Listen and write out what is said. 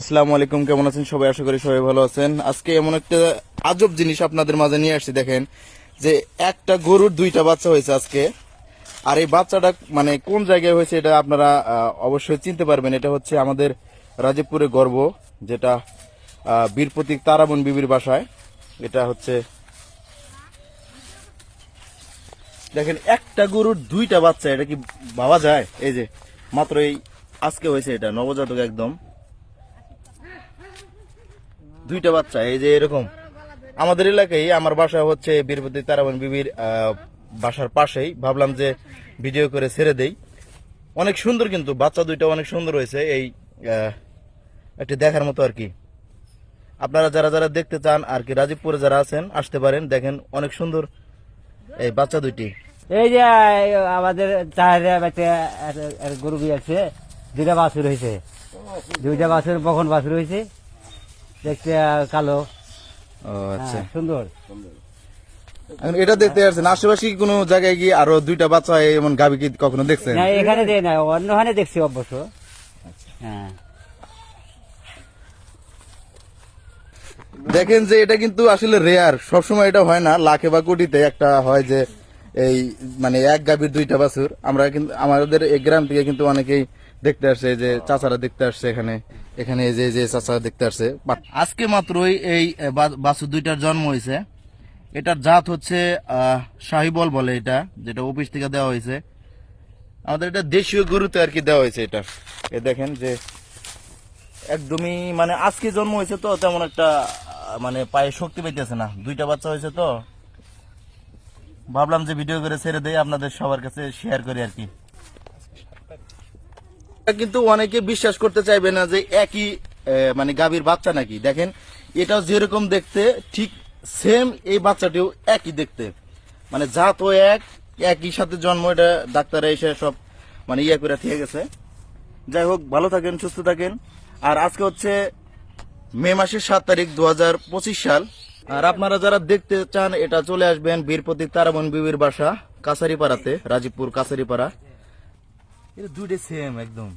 আসসালামু আলাইকুম, কেমন আছেন সবাই? আশা করি সবাই ভালো আছেন। আজকে এমন একটা আজব জিনিস আপনাদের মাঝে নিয়ে আসছি। দেখেন যে একটা গরুর দুইটা বাচ্চা হয়েছে আজকে। আর এই বাচ্চাটা মানে কোন জায়গায় হয়েছে এটা আপনারা অবশ্যই চিনতে পারবেন। এটা হচ্ছে আমাদের রাজীবপুরে গর্ব, যেটা বীর প্রতীক তারাবন বিবির বাসায়। এটা হচ্ছে দেখেন একটা গরুর দুইটা বাচ্চা, এটা কি ভাবা যায়? এই যে মাত্র এই আজকে হয়েছে, এটা নবজাতক একদম দুইটা বাচ্চা। এই যে এরকম আমাদের এলাকায়, আমার বাসা হচ্ছে বীরপতি তারাবন বিবির বাসার পাশেই। ভাবলাম যে ভিডিও করে ছেড়ে দেই। অনেক সুন্দর, কিন্তু বাচ্চা দুইটা অনেক সুন্দর হয়েছে। এই একটি দেখার মতো আর কি। আপনারা যারা যারা দেখতে চান আর কি, রাজীবপুরে যারা আছেন আসতে পারেন, দেখেন অনেক সুন্দর এই বাচ্চা দুইটি। এই যে আমাদের চায়ের গরু আছে, দুইটা বাছুর হয়েছে, দুইটা বাছুর বখন বাছুর হয়েছে, দেখতে কালো। ও আচ্ছা, সুন্দর। এখন এটা দেখতে আসছেন, আশেপাশে কি কোনো জায়গায় কি আরো দুইটা বাচ্চা এমন গাভী কি কখনো দেখছেন? না, এখানে দেয় না, অন্যখানে দেখছি অবশ্য। হ্যাঁ, দেখেন যে এটা কিন্তু আসলে রেয়ার, সবসময় এটা হয় না, লাখে বা কোটিতে একটা হয় যে এই মানে এক গাভীর দুইটা বাছুর। আমরা কিন্তু আমাদের এই গ্রাম থেকে কিন্তু অনেকেই দেখতে আসছে, যে চাচারা দেখতে আসছে এখানে। এখানে এই যে চাচারা দেখতে আসছে। আজকে মাত্রই এই বাছুর দুইটার জন্ম হয়েছে। এটার জাত হচ্ছে শাহিবল বলে, এটা যেটা অফিস থেকে দেওয়া হয়েছে। আমাদের এটা দেশীয় গরুতে আর কি দেওয়া হয়েছে এটা। এ দেখেন যে একদমই মানে আজকে জন্ম হয়েছে, তো তেমন একটা মানে পায়ে শক্তি পাইতেছে না। দুইটা বাচ্চা হয়েছে, তো ভাবলাম যে ভিডিও করে ছেড়ে দেই, আপনাদের সবার কাছে শেয়ার করি আর কি। কিন্তু অনেকে বিশ্বাস করতে চাইবে না যে একই মানে গাভীর বাচ্চা নাকি। দেখেন এটাও যেরকম দেখতে, ঠিক সেম এই বাচ্চাটিও একই দেখতে, মানে জাতও একই সাথে জন্ম। এটা ডাক্তাররা এসে সব মানে করে থেকে গেছে। যাই হোক, ভালো থাকেন, সুস্থ থাকেন। আর আজকে হচ্ছে মে মাসের 7 তারিখ 2025 সাল। আর আপনারা যারা দেখতে চান, এটা চলে আসবেন বীর প্রতীক তারাবন বিবির বাসা, কাছারিপাড়াতে, রাজীবপুর কাছারিপাড়া। এটা দুইটা সেম একদম।